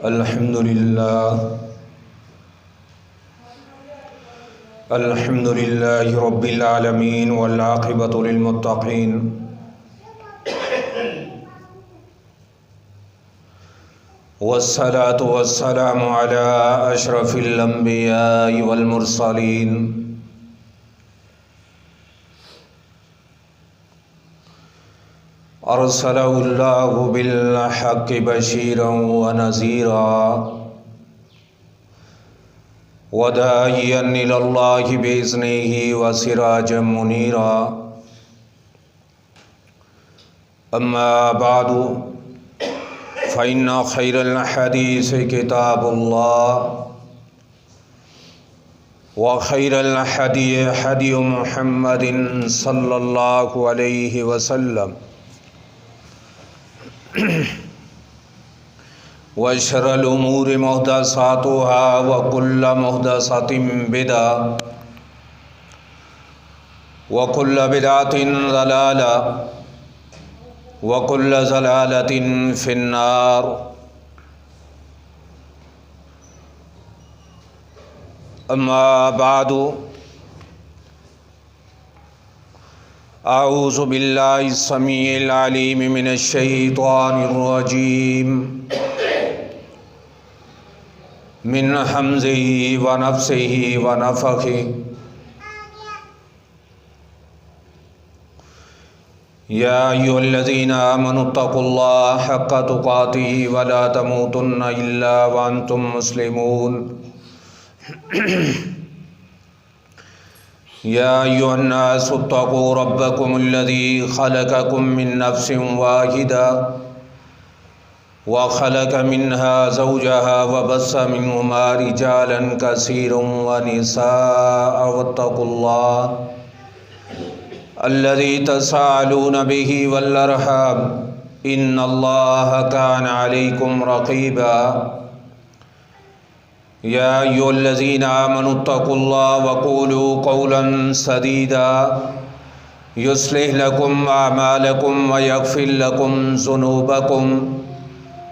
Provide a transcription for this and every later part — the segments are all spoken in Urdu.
الحمد لله رب العالمين والعاقبة للمتقين والصلاة والسلام على أشرف الأنبياء والمرسلين أرسله الله بالحق بشيرا ونذيرا وداعيا إلى الله بإذنه وسراجا منيرا أما بعد فإن خير الحديث كتاب الله وخير الهدي هدي محمد صلى الله عليه وسلم وشر الأمور محدثاتها وكل محدثة بدعة وكل بدعة ضلالة وكل ضلالة في النار. أما بعد أعوذ بالله السميع العليم من الشيطان الرجيم من همزه ونفسه ونفخه. يا أيها الذين آمنوا اتقوا الله حق تقاته ولا تموتن إلا وأنتم مسلمون. يا أيها الناس اتقوا ربكم الذي خلقكم من نفس واحدة وخلق منها زوجها وبث منهما رجالا كثيرا ونساء واتقوا الله الذي تساءلون به والأرحام إن الله كان عليكم رقيبا. يا أيها الذين آمنوا اتقوا الله وقولوا قولا سديدا يصلح لكم أعمالكم ويغفر لكم ذنوبكم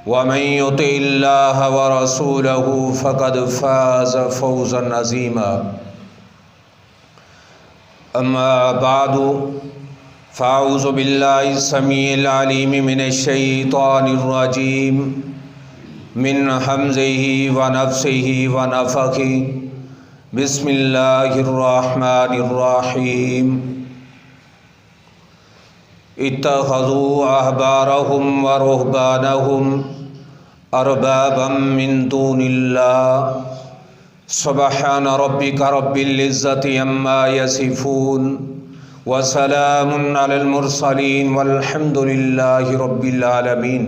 ومن يطع الله ورسوله فقد فاز فوزا عظيما. أما بعد فأعوذ بالله السميع العليم من الشيطان الرجيم من همزه ونفسه ونفخه. بسم الله الرحمن الرحيم. اتخذوا أحبارهم ورهبانهم أربابا من دون الله سبحان ربك رب العزة عما يصفون وسلام على المرسلين والحمد لله رب العالمين.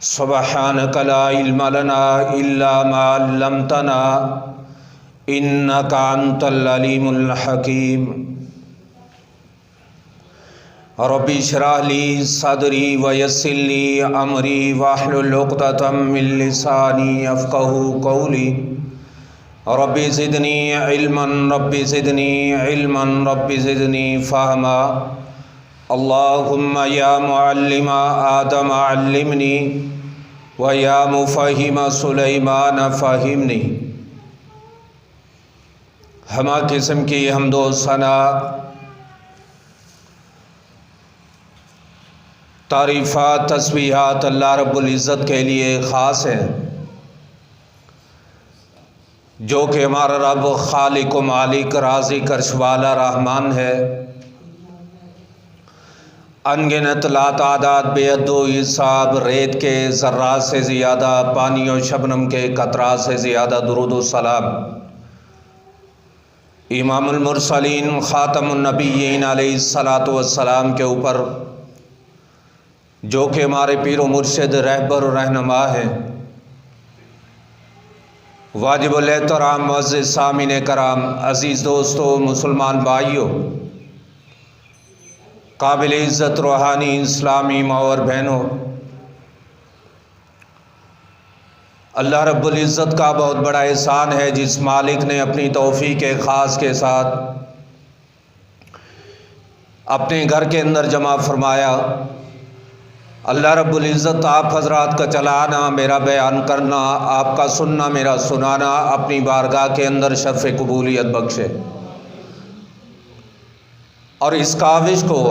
سبحانك لا علم لنا إلا ما علمتنا إنك أنت العليم الحكيم. رب اشرح لي صدري ويسر لي أمري واحلل عقدة من لساني يفقهوا قولي. رب زدني علما رب زدني علما رب زدني فهما. اللهم يا معلم آدم علمني ويا مفهم سلیمان فہمنی. ہمہ قسم کی حمد و ثنا تعریفات تسبیحات اللہ رب العزت کے لیے خاص ہیں، جو کہ ہمارا رب خالق و مالک رازق عرش والا رحمان ہے. انگنت لا تعداد بے عد و حساب ریت کے ذرات سے زیادہ، پانی و شبنم کے قطرات سے زیادہ درود و سلام امام المرسلین خاتم النبیین علیہ الصلاۃ والسلام کے اوپر، جو کہ ہمارے پیر و مرشد رہبر و رہنما ہیں. واجب الاحترام معزز سامعین کرام، عزیز دوستو، مسلمان بھائیوں، قابل عزت روحانی اسلامی ماں اور بہنوں، اللہ رب العزت کا بہت بڑا احسان ہے جس مالک نے اپنی توفیق خاص کے ساتھ اپنے گھر کے اندر جمع فرمایا اللہ رب العزت آپ حضرات کا چلانا، میرا بیان کرنا، آپ کا سننا، میرا سنانا اپنی بارگاہ کے اندر شرف قبولیت بخشے، اور اس کاوش کو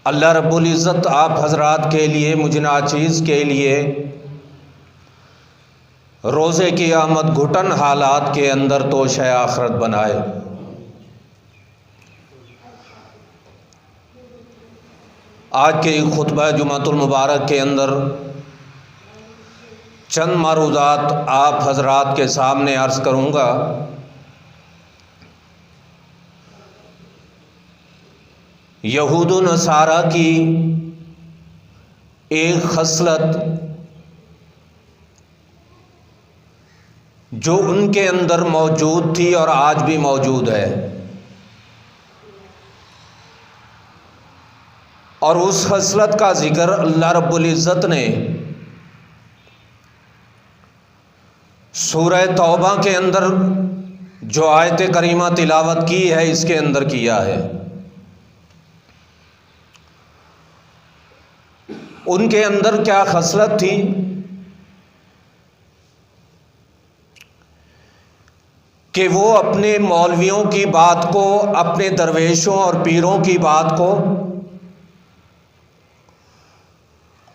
اللہ رب العزت آپ حضرات کے لیے، مجھ ناچیز کے لیے روز قیامت گھٹن حالات کے اندر توشہ آخرت بنائے۔ آج کے خطبہ جمعۃ المبارک کے اندر چند معروضات آپ حضرات کے سامنے عرض کروں گا۔ یہود و نصارہ کی ایک خصلت جو ان کے اندر موجود تھی اور آج بھی موجود ہے، اور اس خصلت کا ذکر اللہ رب العزت نے سورہ توبہ کے اندر جو آیت کریمہ تلاوت کی ہے اس کے اندر کیا ہے۔ ان کے اندر کیا خصلت تھی؟ کہ وہ اپنے مولویوں کی بات کو، اپنے درویشوں اور پیروں کی بات کو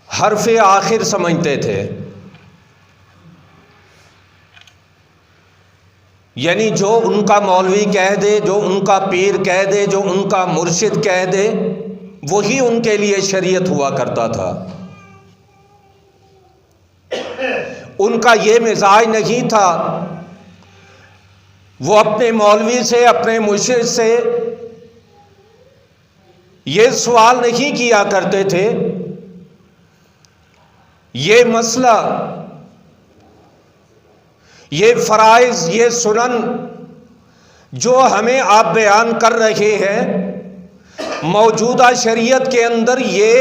حرف آخر سمجھتے تھے، یعنی جو ان کا مولوی کہہ دے، جو ان کا پیر کہہ دے، جو ان کا مرشد کہہ دے، وہی ان کے لیے شریعت ہوا کرتا تھا۔ ان کا یہ مزاج نہیں تھا، وہ اپنے مولوی سے، اپنے مرشد سے یہ سوال نہیں کیا کرتے تھے یہ مسئلہ، یہ فرائض، یہ سنن جو ہمیں آپ بیان کر رہے ہیں موجودہ شریعت کے اندر، یہ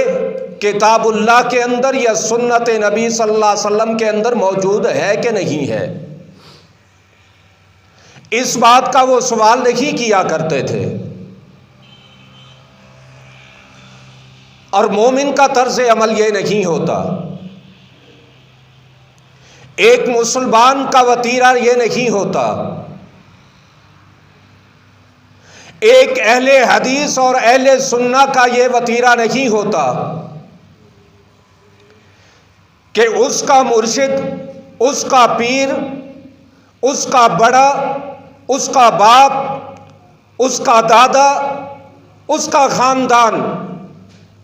کتاب اللہ کے اندر یا سنت نبی صلی اللہ علیہ وسلم کے اندر موجود ہے کہ نہیں ہے، اس بات کا وہ سوال نہیں کیا کرتے تھے۔ اور مومن کا طرز عمل یہ نہیں ہوتا، ایک مسلمان کا وتیرہ یہ نہیں ہوتا، ایک اہل حدیث اور اہل سنت کا یہ وتیرہ نہیں ہوتا کہ اس کا مرشد، اس کا پیر، اس کا بڑا، اس کا باپ، اس کا دادا، اس کا خاندان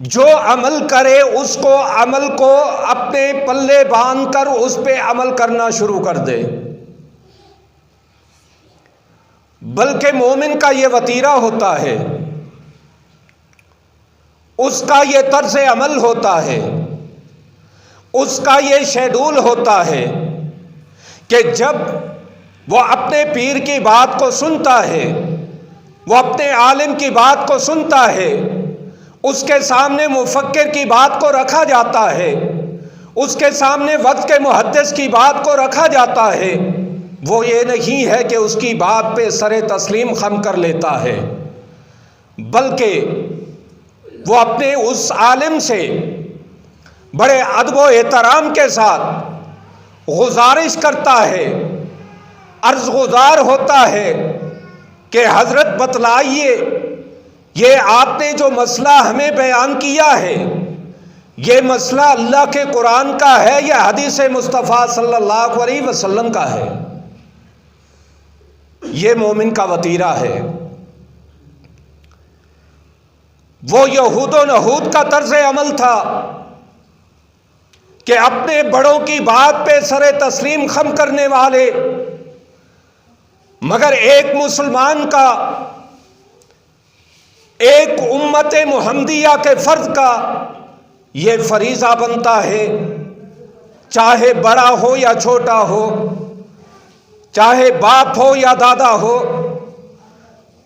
جو عمل کرے اس کو عمل کو اپنے پلے باندھ کر اس پہ عمل کرنا شروع کر دے، بلکہ مومن کا یہ وتیرہ ہوتا ہے، اس کا یہ طرز عمل ہوتا ہے، اس کا یہ شیڈول ہوتا ہے کہ جب وہ اپنے پیر کی بات کو سنتا ہے، وہ اپنے عالم کی بات کو سنتا ہے، اس کے سامنے مفکر کی بات کو رکھا جاتا ہے، اس کے سامنے وقت کے محدث کی بات کو رکھا جاتا ہے، وہ یہ نہیں ہے کہ اس کی بات پہ سر تسلیم خم کر لیتا ہے، بلکہ وہ اپنے اس عالم سے بڑے ادب و احترام کے ساتھ گزارش کرتا ہے، عرض گزار ہوتا ہے کہ حضرت بتلائیے یہ آپ نے جو مسئلہ ہمیں بیان کیا ہے یہ مسئلہ اللہ کے قرآن کا ہے یا حدیث مصطفیٰ صلی اللہ علیہ وسلم کا ہے؟ یہ مومن کا وتیرہ ہے۔ وہ یہود و نحود کا طرز عمل تھا کہ اپنے بڑوں کی بات پہ سر تسلیم خم کرنے والے، مگر ایک مسلمان کا، ایک امت محمدیہ کے فرد کا یہ فریضہ بنتا ہے، چاہے بڑا ہو یا چھوٹا ہو، چاہے باپ ہو یا دادا ہو،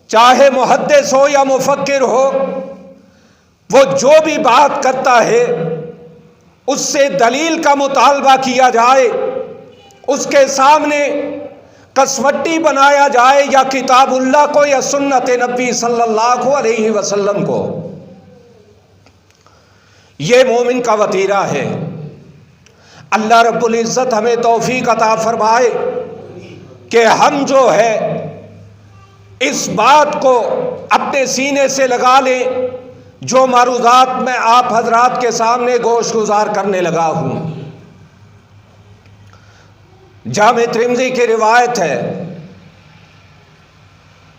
چاہے محدث ہو یا مفکر ہو، وہ جو بھی بات کرتا ہے اس سے دلیل کا مطالبہ کیا جائے، اس کے سامنے کسوٹی بنایا جائے، یا کتاب اللہ کو یا سنت نبی صلی اللہ علیہ وسلم کو۔ یہ مومن کا وتیرہ ہے۔ اللہ رب العزت ہمیں توفیق عطا فرمائے کہ ہم جو ہے اس بات کو اپنے سینے سے لگا لیں جو معروضات میں آپ حضرات کے سامنے گوش گزار کرنے لگا ہوں۔ جامع ترمذی کی روایت ہے،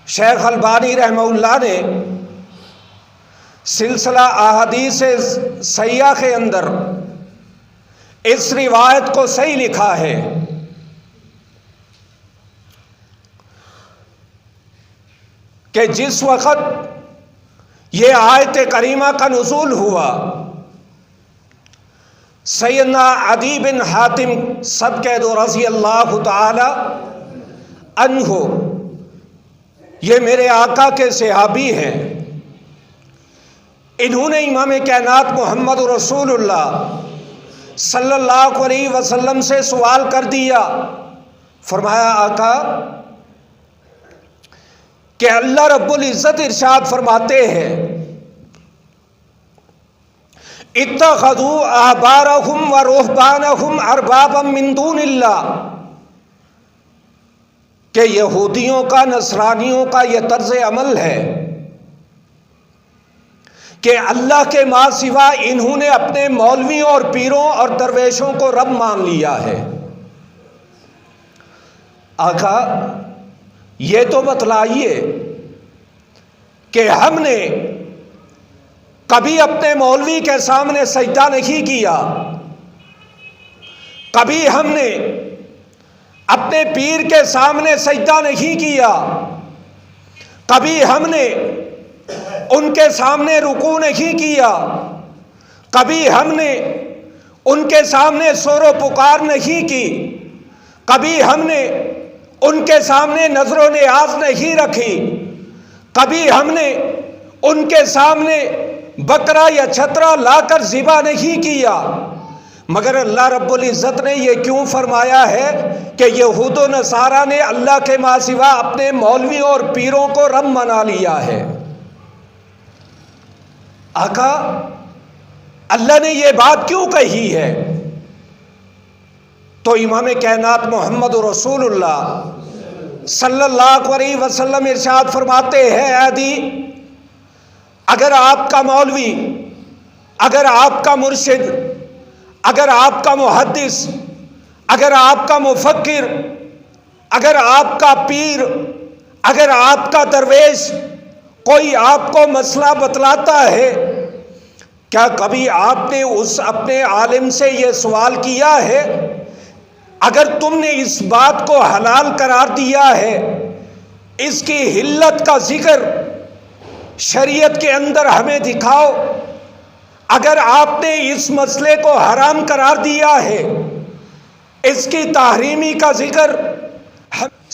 شیخ البانی رحمہ اللہ نے سلسلہ احادیث صحیحہ کے اندر اس روایت کو صحیح لکھا ہے کہ جس وقت یہ آیت کریمہ کا نزول ہوا، سیدنا عدی بن حاتم سب کہہ دو رضی اللہ تعالی عنہ، یہ میرے آقا کے صحابی ہیں، انہوں نے امام کائنات محمد رسول اللہ صلی اللہ علیہ وسلم سے سوال کر دیا، فرمایا آقا کہ اللہ رب العزت ارشاد فرماتے ہیں اتخذوا احبارهم ورهبانهم اربابا من دون اللہ، کہ یہودیوں کا نصرانیوں کا یہ طرز عمل ہے کہ اللہ کے ماں سوا انہوں نے اپنے مولویوں اور پیروں اور درویشوں کو رب مان لیا ہے۔ آقا یہ تو بتلائیے کہ ہم نے کبھی اپنے مولوی کے سامنے سجدہ نہیں کیا، کبھی ہم نے اپنے پیر کے سامنے سجدہ نہیں کیا، کبھی ہم نے ان کے سامنے رکوع نہیں کیا، کبھی ہم نے ان کے سامنے سور و پکار نہیں کی، کبھی ہم نے ان کے سامنے نظر و نیاز نہیں رکھی، کبھی ہم نے ان کے سامنے بکرا یا چھترا لا کر ذبح نہیں کیا، مگر اللہ رب العزت نے یہ کیوں فرمایا ہے کہ یہود و نصارہ نے اللہ کے ماں سوا اپنے مولویوں اور پیروں کو رب بنا لیا ہے۔ آقا اللہ نے یہ بات کیوں کہی ہے؟ تو امام کائنات محمد رسول اللہ صلی اللہ علیہ وسلم ارشاد فرماتے ہیں عادی، اگر آپ کا مولوی، اگر آپ کا مرشد، اگر آپ کا محدث، اگر آپ کا مفکر، اگر آپ کا پیر، اگر آپ کا درویش کوئی آپ کو مسئلہ بتلاتا ہے، کیا کبھی آپ نے اس اپنے عالم سے یہ سوال کیا ہے اگر تم نے اس بات کو حلال قرار دیا ہے، اس کی حلت کا ذکر شریعت کے اندر ہمیں دکھاؤ، اگر آپ نے اس مسئلے کو حرام قرار دیا ہے اس کی تحریمی کا ذکر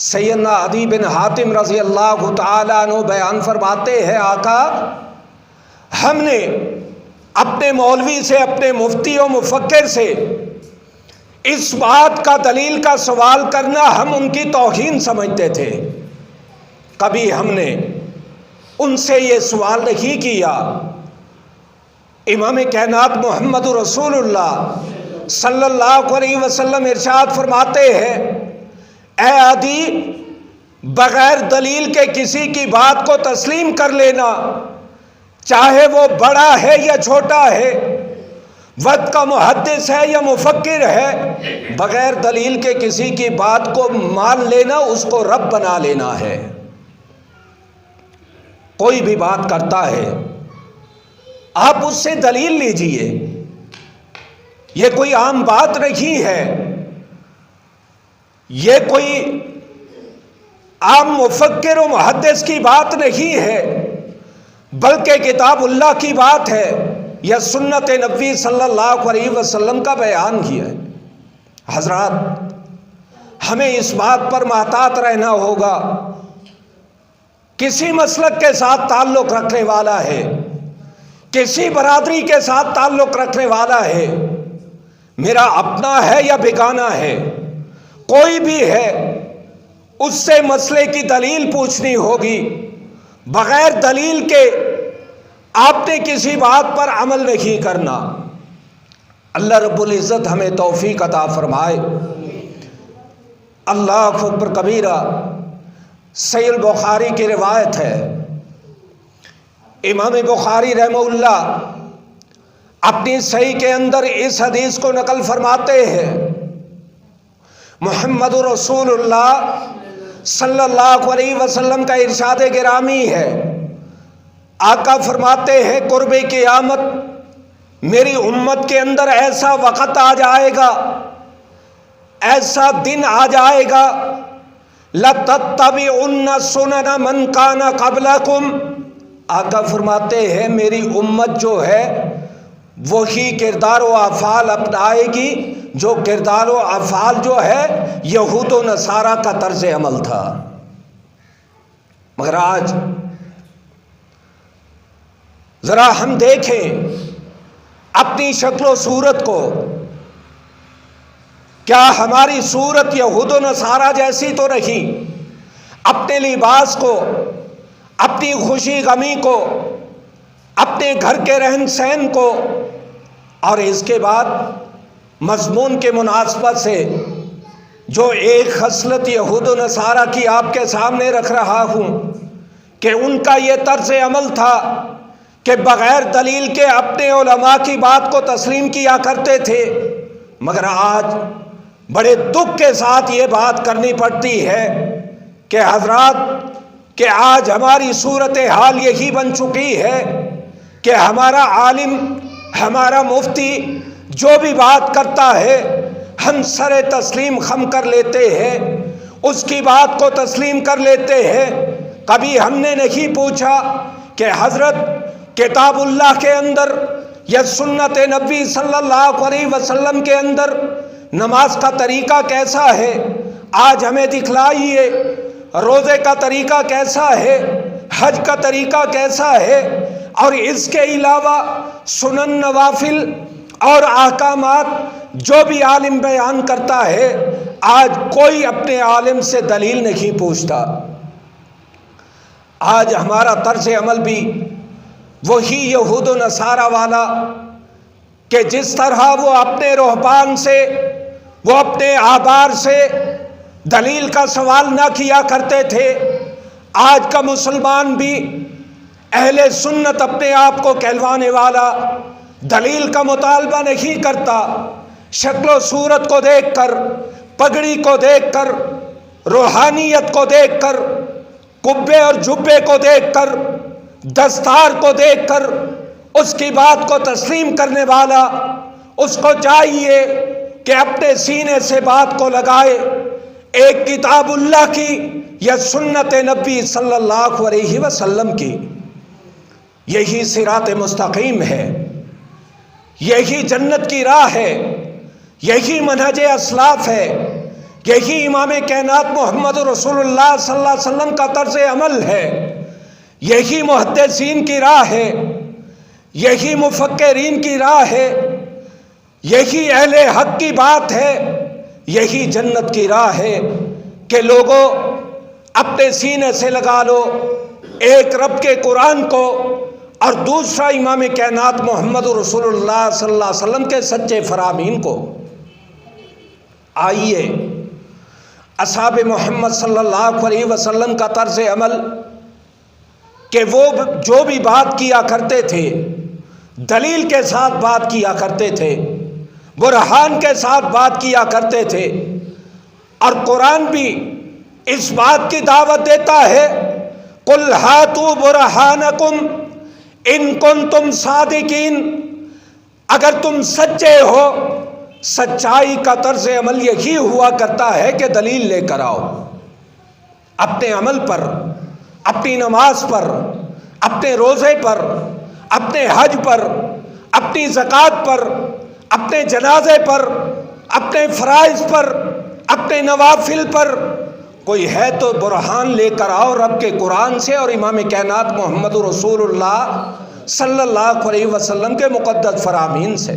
سیدنا عدی بن حاتم رضی اللہ تعالیٰ عنہ بیان فرماتے ہیں آقا ہم نے اپنے مولوی سے، اپنے مفتی و مفکر سے اس بات کا دلیل کا سوال کرنا ہم ان کی توہین سمجھتے تھے، کبھی ہم نے ان سے یہ سوال نہیں کیا۔ امام کائنات محمد رسول اللہ صلی اللہ علیہ وسلم ارشاد فرماتے ہیں اے عادی، بغیر دلیل کے کسی کی بات کو تسلیم کر لینا، چاہے وہ بڑا ہے یا چھوٹا ہے، وقت کا محدث ہے یا مفکر ہے، بغیر دلیل کے کسی کی بات کو مان لینا، اس کو رب بنا لینا ہے۔ کوئی بھی بات کرتا ہے آپ اس سے دلیل لیجئے، یہ کوئی عام بات نہیں ہے، یہ کوئی عام مفکر و محدث کی بات نہیں ہے، بلکہ کتاب اللہ کی بات ہے یا سنت نبوی صلی اللہ علیہ وسلم کا بیان ہی ہے۔ حضرات ہمیں اس بات پر محتاط رہنا ہوگا، کسی مسلک کے ساتھ تعلق رکھنے والا ہے، کسی برادری کے ساتھ تعلق رکھنے والا ہے، میرا اپنا ہے یا بیگانہ ہے، کوئی بھی ہے، اس سے مسئلے کی دلیل پوچھنی ہوگی۔ بغیر دلیل کے آپ نے کسی بات پر عمل نہیں کرنا۔ اللہ رب العزت ہمیں توفیق عطا فرمائے۔ اللہ اکبر کبیرہ۔ صحیح البخاری کی روایت ہے، امام بخاری رحمہ اللہ اپنی صحیح کے اندر اس حدیث کو نقل فرماتے ہیں، محمد رسول اللہ صلی اللہ علیہ وسلم کا ارشاد گرامی ہے، آقا فرماتے ہیں قرب قیامت میری امت کے اندر ایسا وقت آ جائے گا، ایسا دن آ جائے گا، لَتَتَّبِعُنَّ سُنَنَ مَنْ كَانَ قَبْلَكُمْ، آقا فرماتے ہیں میری امت جو ہے وہی کردار و افعال اپنائے گی جو کردار و افعال جو ہے یہود و نصارہ کا طرز عمل تھا۔ مگر آج ذرا ہم دیکھیں اپنی شکل و صورت کو، کیا ہماری صورت یہود و نصارہ جیسی تو رہی؟ اپنے لباس کو، اپنی خوشی غمی کو، اپنے گھر کے رہن سہن کو، اور اس کے بعد مضمون کے مناسبت سے جو ایک خصلت یہود و نصارہ کی آپ کے سامنے رکھ رہا ہوں کہ ان کا یہ طرز عمل تھا کہ بغیر دلیل کے اپنے علماء کی بات کو تسلیم کیا کرتے تھے، مگر آج بڑے دکھ کے ساتھ یہ بات کرنی پڑتی ہے کہ حضرات کہ آج ہماری صورتحال یہی بن چکی ہے کہ ہمارا عالم، ہمارا مفتی جو بھی بات کرتا ہے ہم سر تسلیم خم کر لیتے ہیں، اس کی بات کو تسلیم کر لیتے ہیں۔ کبھی ہم نے نہیں پوچھا کہ حضرت کتاب اللہ کے اندر یا سنت نبی صلی اللہ علیہ وسلم کے اندر نماز کا طریقہ کیسا ہے، آج ہمیں دکھلائیے۔ روزے کا طریقہ کیسا ہے، حج کا طریقہ کیسا ہے، اور اس کے علاوہ سنن نوافل اور احکامات جو بھی عالم بیان کرتا ہے، آج کوئی اپنے عالم سے دلیل نہیں پوچھتا۔ آج ہمارا طرز عمل بھی وہی یہود و نصارہ والا کہ جس طرح وہ اپنے رہبان سے، وہ اپنے احبار سے دلیل کا سوال نہ کیا کرتے تھے، آج کا مسلمان بھی اہل سنت اپنے آپ کو کہلوانے والا دلیل کا مطالبہ نہیں کرتا، شکل و صورت کو دیکھ کر، پگڑی کو دیکھ کر، روحانیت کو دیکھ کر، قبے اور جبے کو دیکھ کر، دستار کو دیکھ کر اس کی بات کو تسلیم کرنے والا، اس کو چاہیے کہ اپنے سینے سے بات کو لگائے ایک کتاب اللہ کی یا سنت نبی صلی اللہ علیہ وسلم کی۔ یہی صراط مستقیم ہے، یہی جنت کی راہ ہے، یہی منہج اسلاف ہے، یہی امام کائنات محمد رسول اللہ صلی اللہ علیہ وسلم کا طرز عمل ہے، یہی محدثین کی راہ ہے، یہی مفکرین کی راہ ہے، یہی اہل حق کی بات ہے، یہی جنت کی راہ ہے کہ لوگوں اپنے سینے سے لگا لو ایک رب کے قرآن کو اور دوسرا امام کائنات محمد رسول اللہ صلی اللہ علیہ وسلم کے سچے فرامین کو۔ آئیے اصحاب محمد صلی اللہ علیہ وسلم کا طرز عمل کہ وہ جو بھی بات کیا کرتے تھے دلیل کے ساتھ بات کیا کرتے تھے، برہان کے ساتھ بات کیا کرتے تھے، اور قرآن بھی اس بات کی دعوت دیتا ہے قُلْ هَاتُوا بُرْهَانَكُمْ إِن كُنتُمْ صَادِقِينَ، اگر تم سچے ہو۔ سچائی کا طرز عمل یہی ہوا کرتا ہے کہ دلیل لے کر آؤ، اپنے عمل پر، اپنی نماز پر، اپنے روزے پر، اپنے حج پر، اپنی زکوٰۃ پر، اپنے جنازے پر، اپنے فرائض پر، اپنے نوافل پر کوئی ہے تو برہان لے کر آؤ رب کے قرآن سے اور امام کائنات محمد رسول اللہ صلی اللہ علیہ وسلم کے مقدس فرامین سے۔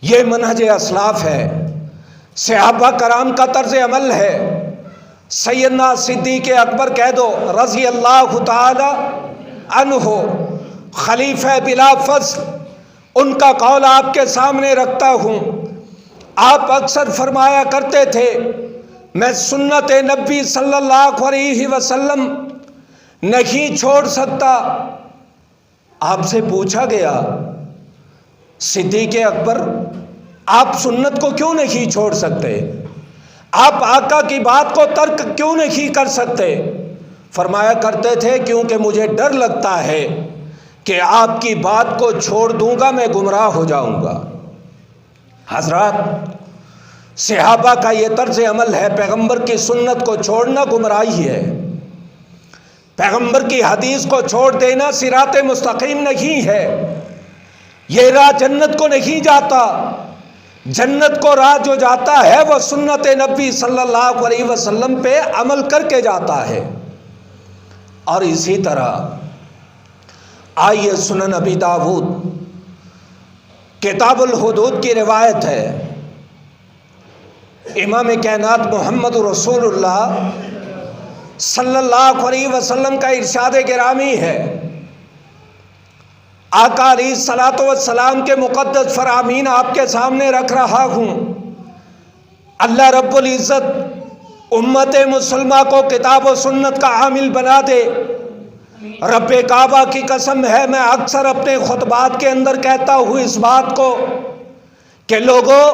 یہ منہج اسلاف ہے، صحابہ کرام کا طرز عمل ہے۔ سیدنا صدیق اکبر کہہ دو رضی اللہ تعالی عنہ، خلیفہ بلا فصل، ان کا قول آپ کے سامنے رکھتا ہوں۔ آپ اکثر فرمایا کرتے تھے میں سنت نبی صلی اللہ علیہ وسلم نہیں چھوڑ سکتا۔ آپ سے پوچھا گیا صدیق اکبر آپ سنت کو کیوں نہیں چھوڑ سکتے؟ آپ آقا کی بات کو ترک کیوں نہیں کر سکتے؟ فرمایا کرتے تھے کیونکہ مجھے ڈر لگتا ہے کہ آپ کی بات کو چھوڑ دوں گا میں گمراہ ہو جاؤں گا۔ حضرات، صحابہ کا یہ طرز عمل ہے، پیغمبر کی سنت کو چھوڑنا گمراہی ہے، پیغمبر کی حدیث کو چھوڑ دینا صراط مستقیم نہیں ہے، یہ راہ جنت کو نہیں جاتا۔ جنت کو راہ جو جاتا ہے وہ سنت نبی صلی اللہ علیہ وسلم پہ عمل کر کے جاتا ہے۔ اور اسی طرح آئیے سنن ابی داؤد کتاب الحدود کی روایت ہے، امام کائنات محمد رسول اللہ صلی اللہ علیہ وسلم کا ارشاد گرامی ہے، آقا علیہ الصلوۃ والسلام کے مقدس فرامین آپ کے سامنے رکھ رہا ہوں۔ اللہ رب العزت امت مسلمہ کو کتاب و سنت کا عامل بنا دے۔ رب کعبہ کی قسم ہے میں اکثر اپنے خطبات کے اندر کہتا ہوں اس بات کو کہ لوگوں،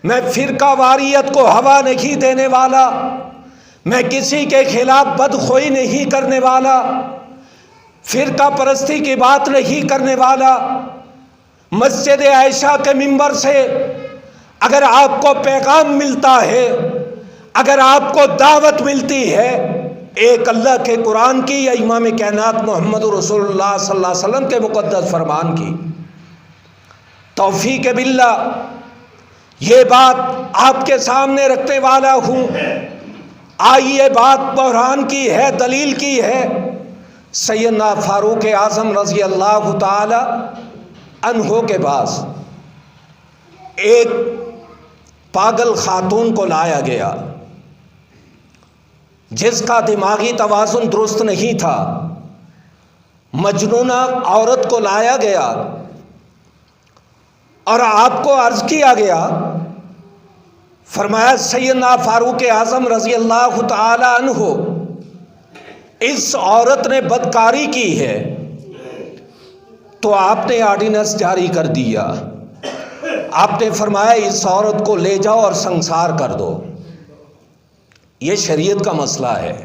میں فرقہ واریت کو ہوا نہیں دینے والا، میں کسی کے خلاف بدخوئی نہیں کرنے والا، فرقہ پرستی کی بات نہیں کرنے والا۔ مسجد عائشہ کے منبر سے اگر آپ کو پیغام ملتا ہے، اگر آپ کو دعوت ملتی ہے ایک اللہ کے قرآن کی یا امام کائنات محمد رسول اللہ صلی اللہ علیہ وسلم کے مقدس فرمان کی، توفیق باللہ یہ بات آپ کے سامنے رکھنے والا ہوں۔ آئیے بات بحران کی ہے، دلیل کی ہے۔ سیدنا فاروق اعظم رضی اللہ تعالی عنہ کے پاس ایک پاگل خاتون کو لایا گیا جس کا دماغی توازن درست نہیں تھا، مجنونہ عورت کو لایا گیا اور آپ کو عرض کیا گیا، فرمایا سیدنا فاروق اعظم رضی اللہ تعالی عنہ اس عورت نے بدکاری کی ہے، تو آپ نے آرڈیننس جاری کر دیا، آپ نے فرمایا اس عورت کو لے جاؤ اور سنسار کر دو۔ یہ شریعت کا مسئلہ ہے،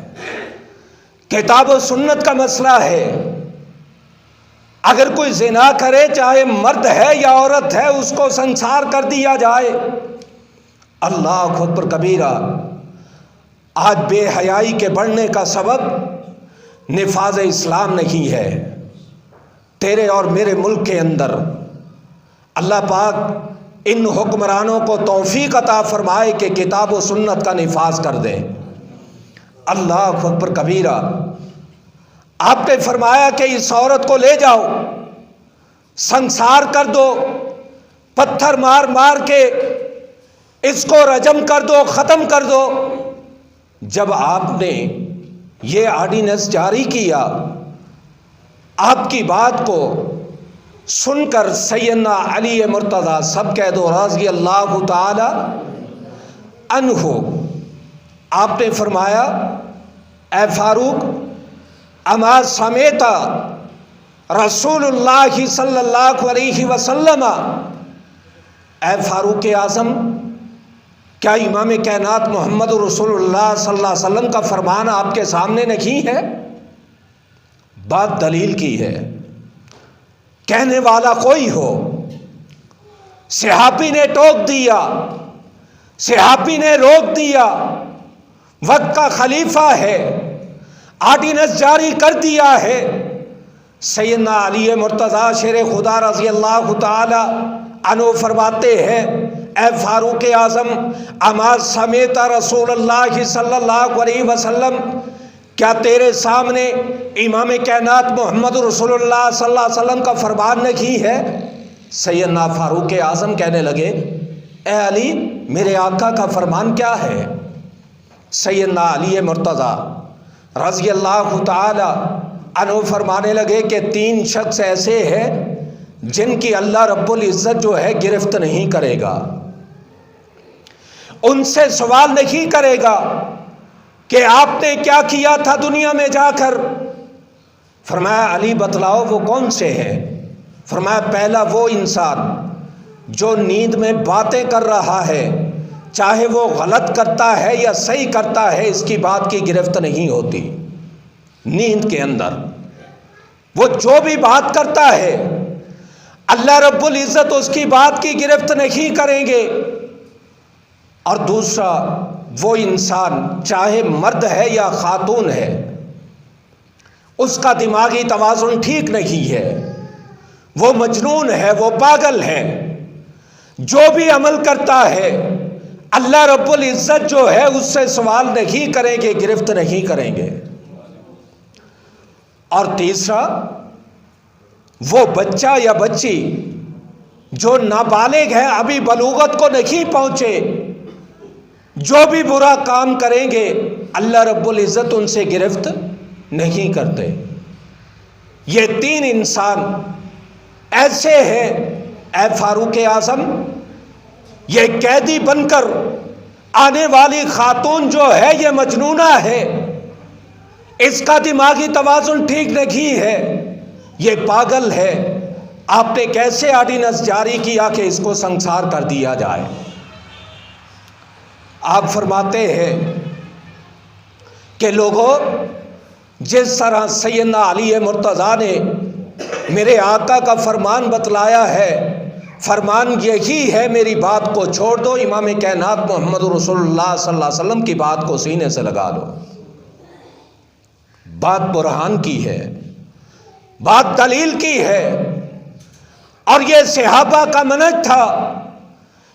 کتاب و سنت کا مسئلہ ہے۔ اگر کوئی زنا کرے چاہے مرد ہے یا عورت ہے اس کو سنسار کر دیا جائے۔ اللہ اکبر کبیرہ۔ آج بے حیائی کے بڑھنے کا سبب نفاذ اسلام نہیں ہے۔ تیرے اور میرے ملک کے اندر اللہ پاک ان حکمرانوں کو توفیق عطا فرمائے کہ کتاب و سنت کا نفاذ کر دے۔ اللہ اکبر کبیرہ۔ آپ نے فرمایا کہ اس عورت کو لے جاؤ، سنسار کر دو، پتھر مار مار کے اس کو رجم کر دو، ختم کر دو۔ جب آپ نے یہ آرڈیننس جاری کیا، آپ کی بات کو سن کر سیدنا علی مرتضیٰ سب کہہ دو رضی اللہ تعالی عنہ، آپ نے فرمایا اے فاروق اما سمیت رسول اللہ صلی اللہ علیہ وسلم، اے فاروق اعظم کیا امام کائنات محمد رسول اللہ صلی اللہ علیہ وسلم کا فرمان آپ کے سامنے نہیں ہے؟ بات دلیل کی ہے، کہنے والا کوئی ہو۔ صحابی نے ٹوک دیا، صحابی نے روک دیا، وقت کا خلیفہ ہے، آرڈیننس جاری کر دیا ہے۔ سیدنا علی مرتضیٰ شیر خدا رضی اللہ تعالی عنہ فرماتے ہیں اے فاروق اعظم اما سمیت رسول اللہ صلی اللہ علیہ وسلم، کیا تیرے سامنے امام کائنات محمد رسول اللہ صلی اللہ علیہ وسلم کا فرمان نہیں ہے؟ سیدنا فاروق اعظم کہنے لگے اے علی میرے آقا کا فرمان کیا ہے؟ سیدنا علی مرتضیٰ رضی اللہ تعالی عنہ فرمانے لگے کہ 3 شخص ایسے ہیں جن کی اللہ رب العزت جو ہے گرفت نہیں کرے گا، ان سے سوال نہیں کرے گا کہ آپ نے کیا کیا تھا دنیا میں جا کر۔ فرمایا علی بتلاؤ وہ کون سے ہیں؟ فرمایا پہلا وہ انسان جو نیند میں باتیں کر رہا ہے، چاہے وہ غلط کرتا ہے یا صحیح کرتا ہے، اس کی بات کی گرفت نہیں ہوتی۔ نیند کے اندر وہ جو بھی بات کرتا ہے اللہ رب العزت اس کی بات کی گرفت نہیں کریں گے۔ اور دوسرا وہ انسان چاہے مرد ہے یا خاتون ہے، اس کا دماغی توازن ٹھیک نہیں ہے، وہ مجنون ہے، وہ پاگل ہے، جو بھی عمل کرتا ہے اللہ رب العزت جو ہے اس سے سوال نہیں کریں گے، گرفت نہیں کریں گے۔ اور تیسرا وہ بچہ یا بچی جو نابالغ ہے، ابھی بلوغت کو نہیں پہنچے، جو بھی برا کام کریں گے اللہ رب العزت ان سے گرفت نہیں کرتے۔ یہ تین انسان ایسے ہیں، اے فاروق اعظم، یہ قیدی بن کر آنے والی خاتون جو ہے یہ مجنونہ ہے، اس کا دماغی توازن ٹھیک نہیں ہے، یہ پاگل ہے، آپ نے کیسے آرڈیننس جاری کیا کہ اس کو سنسار کر دیا جائے؟ آپ فرماتے ہیں کہ لوگوں، جس طرح سیدنا علی مرتضیٰ نے میرے آقا کا فرمان بتلایا ہے، فرمان یہی ہے میری بات کو چھوڑ دو، امام کائنات محمد رسول اللہ صلی اللہ علیہ وسلم کی بات کو سینے سے لگا لو۔ بات برہان کی ہے، بات دلیل کی ہے، اور یہ صحابہ کا منہج تھا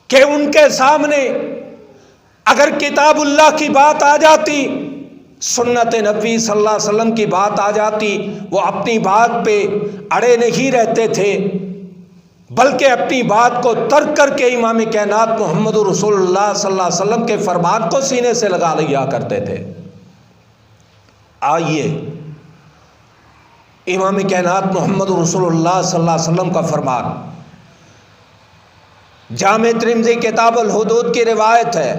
کہ ان کے سامنے اگر کتاب اللہ کی بات آ جاتی، سنت نبی صلی اللہ علیہ وسلم کی بات آ جاتی، وہ اپنی بات پہ اڑے نہیں رہتے تھے، بلکہ اپنی بات کو ترک کر کے امام کائنات محمد رسول اللہ صلی اللہ علیہ وسلم کے فرمان کو سینے سے لگا لیا کرتے تھے۔ آئیے امام کائنات محمد رسول اللہ صلی اللہ علیہ وسلم کا فرمان، جامع ترمذی کتاب الحدود کی روایت ہے،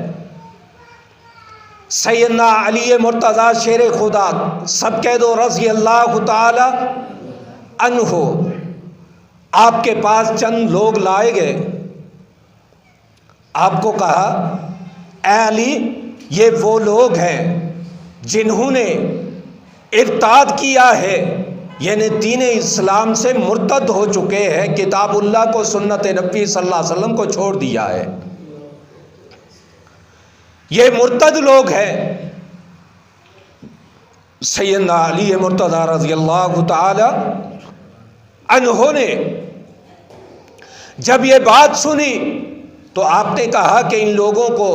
سیدنا علی مرتضیٰ شیر خدا سب کہہ دو رضی اللہ تعالی عنہ، آپ کے پاس چند لوگ لائے گئے، آپ کو کہا اے علی یہ وہ لوگ ہیں جنہوں نے ارتاد کیا ہے، یعنی دین اسلام سے مرتد ہو چکے ہیں، کتاب اللہ کو، سنت نبی صلی اللہ علیہ وسلم کو چھوڑ دیا ہے، یہ مرتد لوگ ہیں۔ سیدنا علی مرتضیٰ رضی اللہ تعالی عنہ نے جب یہ بات سنی تو آپ نے کہا کہ ان لوگوں کو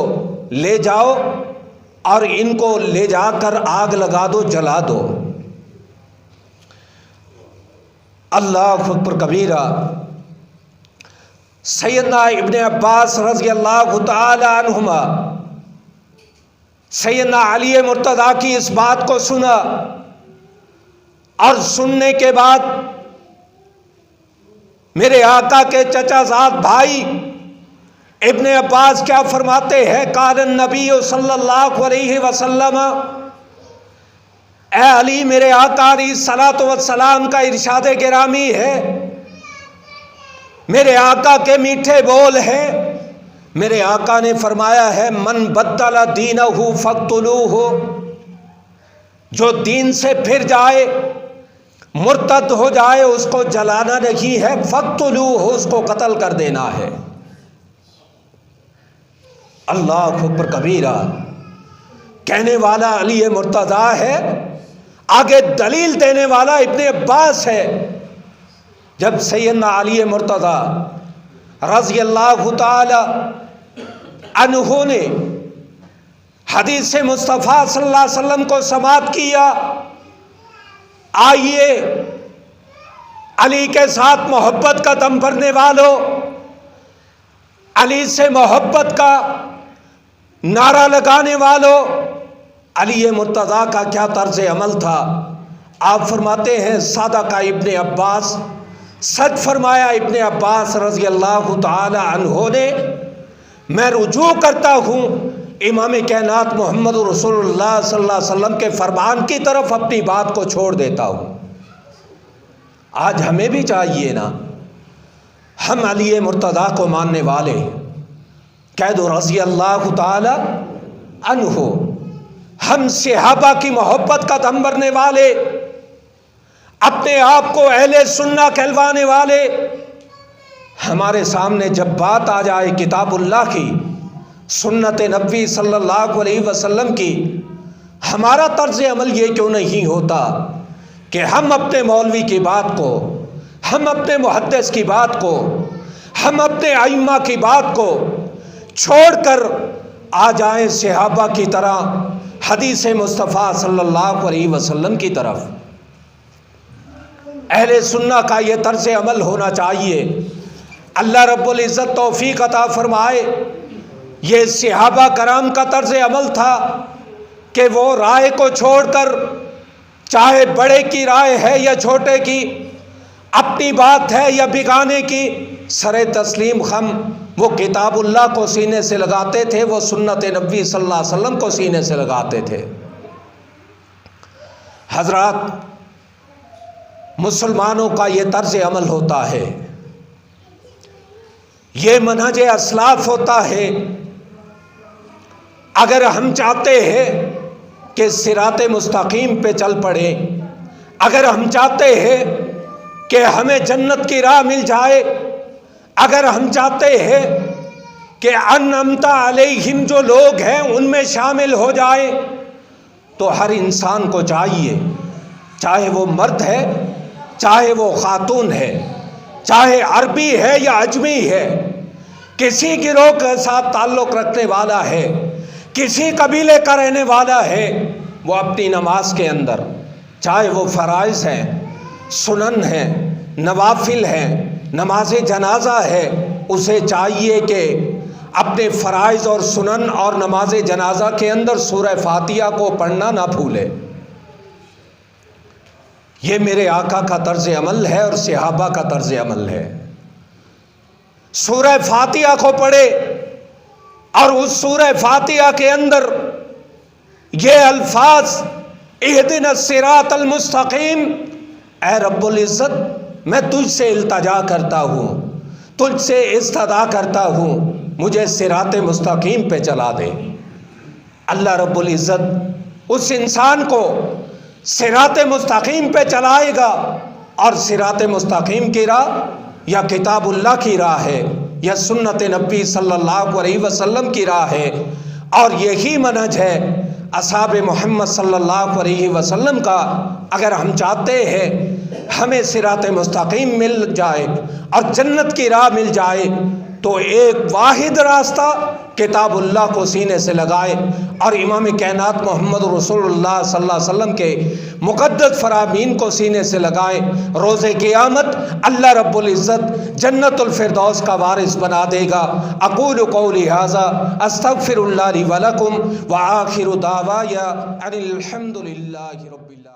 لے جاؤ اور ان کو لے جا کر آگ لگا دو، جلا دو۔ اللہ اکبر کبیرہ۔ سیدنا ابن عباس رضی اللہ تعالی عنہما سیدنا علی مرتضیٰ کی اس بات کو سنا، اور سننے کے بعد میرے آقا کے چچا زاد بھائی ابن عباس کیا فرماتے ہیں، قال النبی صلی اللہ علیہ وسلم، اے علی میرے آقا علیہ الصلوۃ والسلام کا ارشاد گرامی ہے، میرے آقا کے میٹھے بول ہیں، میرے آقا نے فرمایا ہے من بدل دینہ فاقتلوہ، جو دین سے پھر جائے، مرتد ہو جائے، اس کو جلانا نہیں ہے، فاقتلوہ، اس کو قتل کر دینا ہے۔ اللہ اکبر کبیرہ۔ کہنے والا علی مرتضیٰ ہے، آگے دلیل دینے والا ابن عباس ہے۔ جب سیدنا علی مرتضیٰ رضی اللہ تعالی عنہ نے حدیث مصطفیٰ صلی اللہ علیہ وسلم کو سماعت کیا، آئیے علی کے ساتھ محبت کا دم بھرنے والوں، علی سے محبت کا نعرہ لگانے والوں، علی مرتضیٰ کا کیا طرز عمل تھا؟ آپ فرماتے ہیں صدق ابن عباس، سچ فرمایا ابن عباس رضی اللہ تعالی عنہ نے، میں رجوع کرتا ہوں امام کائنات محمد رسول اللہ صلی اللہ علیہ وسلم کے فرمان کی طرف، اپنی بات کو چھوڑ دیتا ہوں۔ آج ہمیں بھی چاہیے نا، ہم علی مرتضیٰ کو ماننے والے، کہہ دو رضی اللہ تعالی عنہ، ہم صحابہ کی محبت کا دم بھرنے والے، اپنے آپ کو اہل سنہ کہلوانے والے، ہمارے سامنے جب بات آ جائے کتاب اللہ کی، سنت نبوی صلی اللہ علیہ وسلم کی، ہمارا طرز عمل یہ کیوں نہیں ہوتا کہ ہم اپنے مولوی کی بات کو، ہم اپنے محدث کی بات کو، ہم اپنے ائمہ کی بات کو چھوڑ کر آ جائیں صحابہ کی طرح حدیث مصطفیٰ صلی اللہ علیہ وسلم کی طرف۔ اہل سنہ کا یہ طرز عمل ہونا چاہیے۔ اللہ رب العزت توفیق عطا فرمائے، یہ صحابہ کرام کا طرز عمل تھا کہ وہ رائے کو چھوڑ کر، چاہے بڑے کی رائے ہے یا چھوٹے کی، اپنی بات ہے یا بگانے کی، سر تسلیم خم وہ کتاب اللہ کو سینے سے لگاتے تھے، وہ سنت نبوی صلی اللہ علیہ وسلم کو سینے سے لگاتے تھے۔ حضرات، مسلمانوں کا یہ طرز عمل ہوتا ہے، یہ منہج اسلاف ہوتا ہے۔ اگر ہم چاہتے ہیں کہ صراط مستقیم پہ چل پڑے، اگر ہم چاہتے ہیں کہ ہمیں جنت کی راہ مل جائے، اگر ہم چاہتے ہیں کہ انعمت علیہم جو لوگ ہیں ان میں شامل ہو جائے، تو ہر انسان کو چاہیے، چاہے وہ مرد ہے، چاہے وہ خاتون ہے، چاہے عربی ہے یا عجمی ہے، کسی گروہ کے ساتھ تعلق رکھنے والا ہے، کسی قبیلے کا رہنے والا ہے، وہ اپنی نماز کے اندر، چاہے وہ فرائض ہیں، سنن ہیں، نوافل ہیں، نماز جنازہ ہے، اسے چاہیے کہ اپنے فرائض اور سنن اور نماز جنازہ کے اندر سورہ فاتحہ کو پڑھنا نہ بھولے۔ یہ میرے آقا کا طرز عمل ہے اور صحابہ کا طرز عمل ہے۔ سورہ فاتحہ کو پڑھے اور اس سورہ فاتحہ کے اندر یہ الفاظ اہدنا الصراط المستقیم، اے رب العزت میں تجھ سے التجا کرتا ہوں، تجھ سے استدعا کرتا ہوں، مجھے صراط مستقیم پہ چلا دے۔ اللہ رب العزت اس انسان کو صراط مستقیم پہ چلائے گا، اور صراط مستقیم کی راہ یا کتاب اللہ کی راہ ہے یا سنت نبی صلی اللہ علیہ وسلم کی راہ ہے، اور یہی منہج ہے اصحاب محمد صلی اللہ علیہ وسلم کا۔ اگر ہم چاہتے ہیں ہمیں صراط مستقیم مل جائے اور جنت کی راہ مل جائے، تو ایک واحد راستہ کتاب اللہ کو سینے سے لگائے اور امام کائنات محمد رسول اللہ صلی اللہ علیہ وسلم کے مقدس فرامین کو سینے سے لگائے۔ روز قیامت اللہ رب العزت جنت الفردوس کا وارث بنا دے گا۔ اقول قولی ھذا استغفر اللہ لی ولکم وآخر دعوایا ان الحمد للہ رب العالمین۔